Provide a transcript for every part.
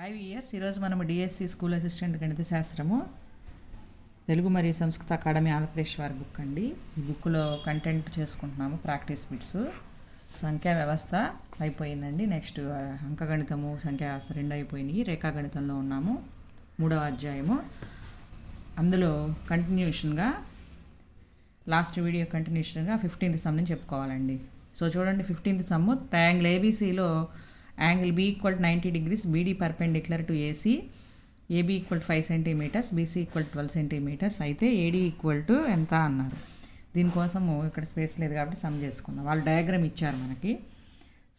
5 years ఈరోజు మనము DSC school assistant గణిత శాస్త్రము తెలుగు మరియు సంస్కృత అకాడమీ ఆంధ్రప్రదేశ్ వారి బుక్ అండి. ఈ బుక్లో కంటెంట్ చేసుకుంటున్నాము. ప్రాక్టీస్ బిట్స్, సంఖ్యా వ్యవస్థ అయిపోయిందండి. నెక్స్ట్ అంకగణితము, సంఖ్యా వ్యవస్థ 2 అయిపోయినాయి. రేఖాగణితంలో ఉన్నాము, 3వ అధ్యాయము. అందులో కంటిన్యూషన్గా లాస్ట్ వీడియో కంటిన్యూషన్గా 15th సమ్ నుంచి చెప్పుకోవాలండి. సో చూడండి, 15th సమ్ ట్రయాంగిల్ ఏబీసీలో angle B = 90 degrees, BD perpendicular to AC, AB = 5 centimeters, BC = 12 centimeters అయితే AD = ఎంత అన్నారు. దీనికోసము ఇక్కడ స్పేస్ లేదు కాబట్టి సమ్ చేసుకుందాం. వాళ్ళు డయాగ్రామ్ ఇచ్చారు మనకి.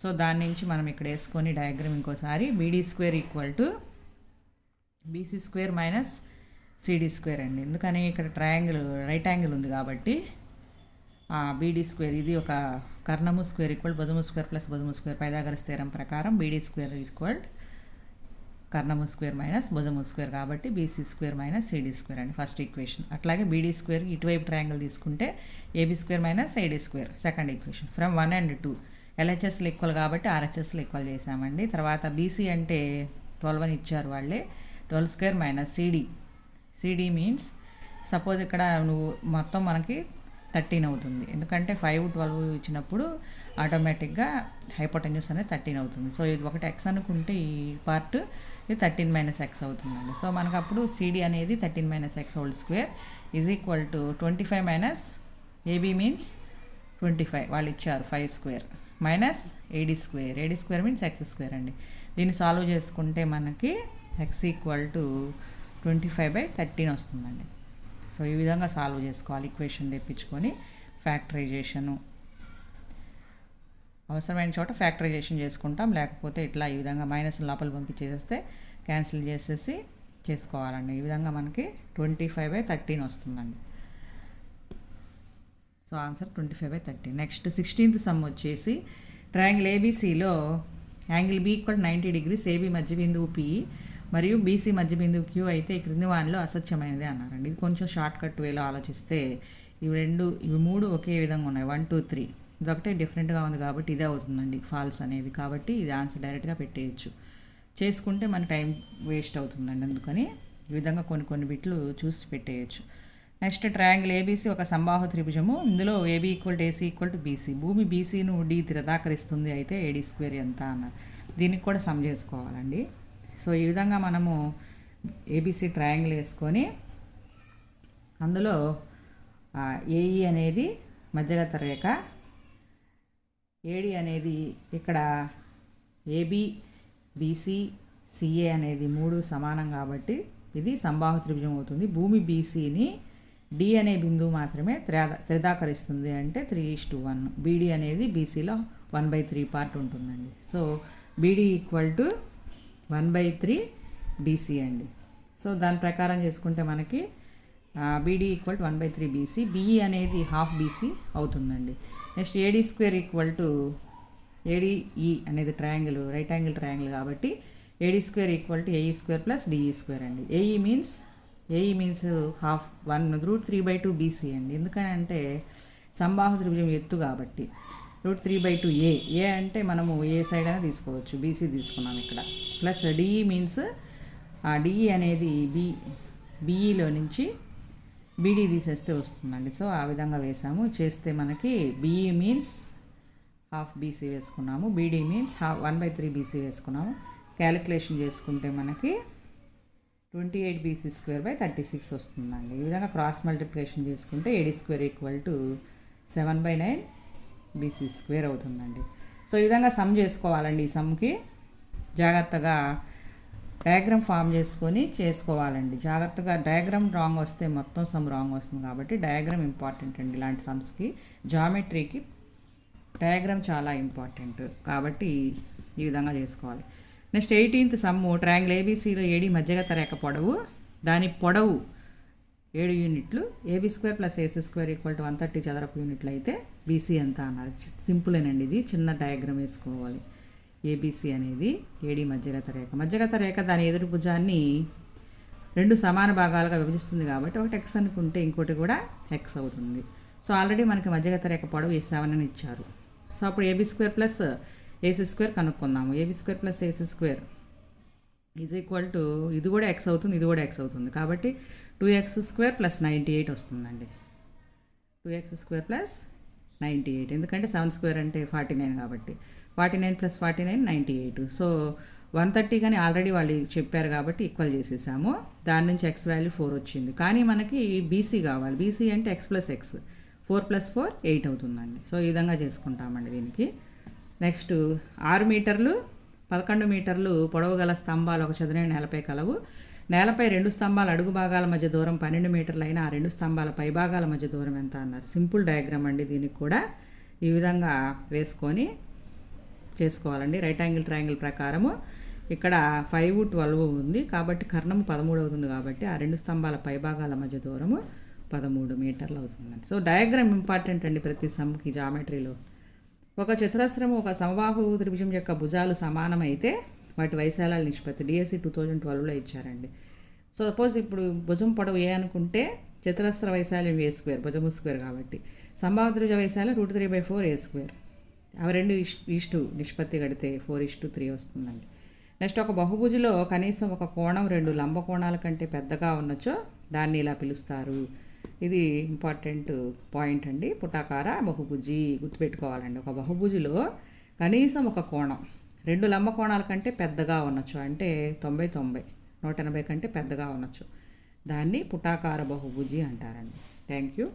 సో దాని నుంచి మనం ఇక్కడ వేసుకొని డయాగ్రామ్ ఇంకోసారి BD² = BC² -CD² అండి. ఎందుకని ఇక్కడ ట్రయాంగిల్ రైట్ యాంగిల్ ఉంది కాబట్టి BD² ఇది ఒక కర్ణము స్క్వేర్ ఈక్వల్ భుజము స్క్వేర్ ప్లస్ భుజము స్క్వేర్ పైథాగరస్ థీరం ప్రకారం BD² కర్ణము స్క్వేర్ మైనస్ భుజము స్క్వేర్ కాబట్టి BC² -CD² అండి ఫస్ట్ ఈక్వేషన్. అట్లాగే BD² ఇటువైపు ట్రయాంగిల్ తీసుకుంటే AB² -AD² second equation. From 1 and 2 LHSలు ఈక్వల్ కాబట్టి RHSలు ఈక్వల్ చేసామండి. తర్వాత BC అంటే 12 అని ఇచ్చారు వాళ్ళే, 12² CD మీన్స్ సపోజ్ ఇక్కడ నువ్వు మొత్తం మనకి 13 అవుతుంది. ఎందుకంటే 5, 12 ఇచ్చినప్పుడు ఆటోమేటిక్గా హైపోటెన్యూస్ అనేది 13 అవుతుంది. సో ఇది ఒకటి x అనుకుంటే ఈ పార్ట్ ఇది 13 - x అవుతుందండి. సో మనకు అప్పుడు CD అనేది 13 - x² = 25 - AB మీన్స్ 25 వాళ్ళు ఇచ్చారు 5² -AD². AD² మీన్స్ x² అండి. దీన్ని సాల్వ్ చేసుకుంటే మనకి x = 25/13 వస్తుందండి. సో ఈ విధంగా సాల్వ్ చేసుకోవాలి. ఈక్వేషన్ తెప్పించుకొని ఫ్యాక్టరైజేషను అవసరమైన చోట ఫ్యాక్టరైజేషన్ చేసుకుంటాం, లేకపోతే ఇట్లా ఈ విధంగా మైనస్ లోపల పంపించేస్తే క్యాన్సిల్ చేసేసి చేసుకోవాలండి. ఈ విధంగా మనకి 25/13 వస్తుందండి. So answer 25/13. Next 16th some వచ్చేసి ట్రయాంగిల్ ఏబీసీలో యాంగిల్ B = 90 degrees, AB మధ్య బిందువు P మరియు BC మధ్య బిందువు Q అయితే ఈ క్రింది వానిలో అసత్యమైనది అన్నారండి. ఇది కొంచెం షార్ట్ కట్ వేలో ఆలోచిస్తే ఇవి మూడు ఒకే విధంగా ఉన్నాయి. 1, 2, 3 ఇది ఒకటే డిఫరెంట్గా ఉంది కాబట్టి ఇదే అవుతుందండి ఫాల్స్ అనేది. కాబట్టి ఇది ఆన్సర్ డైరెక్ట్గా పెట్టేయచ్చు. చేసుకుంటే మన టైం వేస్ట్ అవుతుందండి. అందుకని ఈ విధంగా కొన్ని బిట్లు చూసి పెట్టేయచ్చు. నెక్స్ట్ ట్రయాంగిల్ ABC ఒక సంబాహు త్రిభుజము. ఇందులో AB = AC = BC. భూమి BCను D త్రిదాకరిస్తుంది అయితే AD² ఎంత అన్నారు. దీనికి కూడా సమ్ చేసుకోవాలండి. సో ఈ విధంగా మనము ABC ట్రయాంగిల్ వేసుకొని అందులో AE అనేది మధ్యగత రేఖ, AD అనేది ఇక్కడ AB, BC, CA అనేది 3 సమానం కాబట్టి ఇది సంబాహు త్రిభుజం అవుతుంది. భూమి BCని D అనే బిందువు మాత్రమే త్రిదాకరిస్తుంది అంటే 3:1. BD అనేది BCలో 1/3 పార్ట్ ఉంటుందండి. సో BD = 1/3 BC అండి. సో దాని ప్రకారం చేసుకుంటే మనకి BD = 1/3 BC, BE అనేది ½ BC అవుతుందండి. నెక్స్ట్ AD² = ADE అనేది ట్రయాంగిల్ రైట్ యాంగిల్ ట్రయాంగిల్ కాబట్టి AD² = AE² + DE² అండి. AE మీన్స్ ½ 1√3/2 BC అండి. ఎందుకంటే సంబాహు త్రిభుజం ఎత్తు కాబట్టి √3/2 A అంటే మనము ఏ సైడ్ అయినా తీసుకోవచ్చు, BC తీసుకున్నాం ఇక్కడ. ప్లస్ DE మీన్స్ DE అనేది BEలో నుంచి BD తీసేస్తే వస్తుందండి. సో ఆ విధంగా వేసాము. చేస్తే మనకి BE మీన్స్ ½ BC వేసుకున్నాము, BD మీన్స్ 1/3 BC వేసుకున్నాము. క్యాలిక్యులేషన్ చేసుకుంటే మనకి 28 BC²/36 వస్తుందండి. ఈ విధంగా క్రాస్ మల్టిప్లికేషన్ చేసుకుంటే AD² = 7/9 BC² అవుతుందండి. సో ఈ విధంగా సమ్ చేసుకోవాలండి. ఈ సమ్కి జాగ్రత్తగా డయాగ్రామ్ ఫామ్ చేసుకొని చేసుకోవాలండి. జాగ్రత్తగా డయాగ్రామ్ రాంగ్ వస్తే మొత్తం సమ్ రాంగ్ వస్తుంది కాబట్టి డయాగ్రామ్ ఇంపార్టెంట్ అండి. ఇలాంటి సమ్స్కి జామెట్రీకి డయాగ్రామ్ చాలా ఇంపార్టెంట్ కాబట్టి ఈ విధంగా చేసుకోవాలి. నెక్స్ట్ 18th సమ్ ట్రయాంగిల్ ఏబీసీలో AD మధ్యగత రేఖ పొడవు, దాని పొడవు 7 యూనిట్లు, AB² + AC² = 130 చదరపు యూనిట్లు అయితే BC ఎంత అన్నారు. సింపులేనండి, ఇది చిన్న డయాగ్రామ్ వేసుకోవాలి. ABC అనేది AD మధ్యగత రేఖ దాని ఎదురు భుజాన్ని 2 సమాన భాగాలుగా విభజిస్తుంది కాబట్టి ఒకటి x అనుకుంటే ఇంకోటి కూడా x అవుతుంది. సో ఆల్రెడీ మనకి మధ్యగత రేఖ పొడవు 7 అని ఇచ్చారు. సో అప్పుడు AB² + AC² కనుక్కుందాము. AB² + AC² is equal to ఇది కూడా ఎక్స్ అవుతుంది, ఇది కూడా ఎక్స్ అవుతుంది. కాబట్టి 2x² + 98 వస్తుందండి. 2x² + 98, ఎందుకంటే 7² అంటే 49 కాబట్టి 49 + 49 98. సో 130 కానీ ఆల్రెడీ వాళ్ళు చెప్పారు కాబట్టి ఈక్వల్ చేసేసాము. దాని నుంచి ఎక్స్ వాల్యూ 4 వచ్చింది. కానీ మనకి బీసీ కావాలి. బీసీ అంటే x + x, 4 + 4 8 అవుతుందండి. సో ఈ విధంగా చేసుకుంటామండి దీనికి. నెక్స్ట్ 6 మీటర్లు 11 మీటర్లు పొడవు గల స్తంభాలు ఒక చదునైన నేలపై కలవు. నేలపై 2 స్తంభాల అడుగు భాగాల మధ్య దూరం 12 మీటర్లు అయినా ఆ 2 స్తంభాల పై భాగాల మధ్య దూరం ఎంత అన్నారు. సింపుల్ డయాగ్రామ్ అండి. దీనికి కూడా ఈ విధంగా వేసుకొని చేసుకోవాలండి. రైట్ యాంగిల్ ట్రయాంగిల్ ప్రకారము ఇక్కడ 5, 12 ఉంది కాబట్టి కర్ణము 13 అవుతుంది. కాబట్టి ఆ 2 స్తంభాల పై భాగాల మధ్య దూరము 13 మీటర్లు అవుతుందండి. సో డయాగ్రామ్ ఇంపార్టెంట్ అండి ప్రతి సమ్కి జామెట్రీలో. ఒక చతురస్రము ఒక సమబాహు త్రిభుజం యొక్క భుజాలు సమానమైతే వాటి వైశాల్యాల నిష్పత్తి డిఎస్సి 2012లో ఇచ్చారండి. సో సపోజ్ ఇప్పుడు భుజం పొడవు ఏ అనుకుంటే చతురస్ర వైశాల్యం A², భుజము స్క్వేర్ కాబట్టి సమబాహు త్రిభుజ వైశాల్యం √3/4 A². అవి 2 నిష్పత్తి కడితే 4:3 వస్తుందండి. నెక్స్ట్ ఒక బహుభుజిలో కనీసం ఒక కోణం 2 లంబ కోణాల కంటే పెద్దగా ఉన్నచో దాన్ని ఇలా పిలుస్తారు. ఇది ఇంపార్టెంట్ పాయింట్ అండి. పుటాకార బహుభుజి గుర్తుపెట్టుకోవాలండి. ఒక బహుభుజిలో కనీసం ఒక కోణం 2 లంబ కోణాల కంటే పెద్దగా ఉండొచ్చు, అంటే 90, 180 కంటే పెద్దగా ఉండొచ్చు. దాన్ని పుటాకార బహుభుజి అంటారండి. Thank you.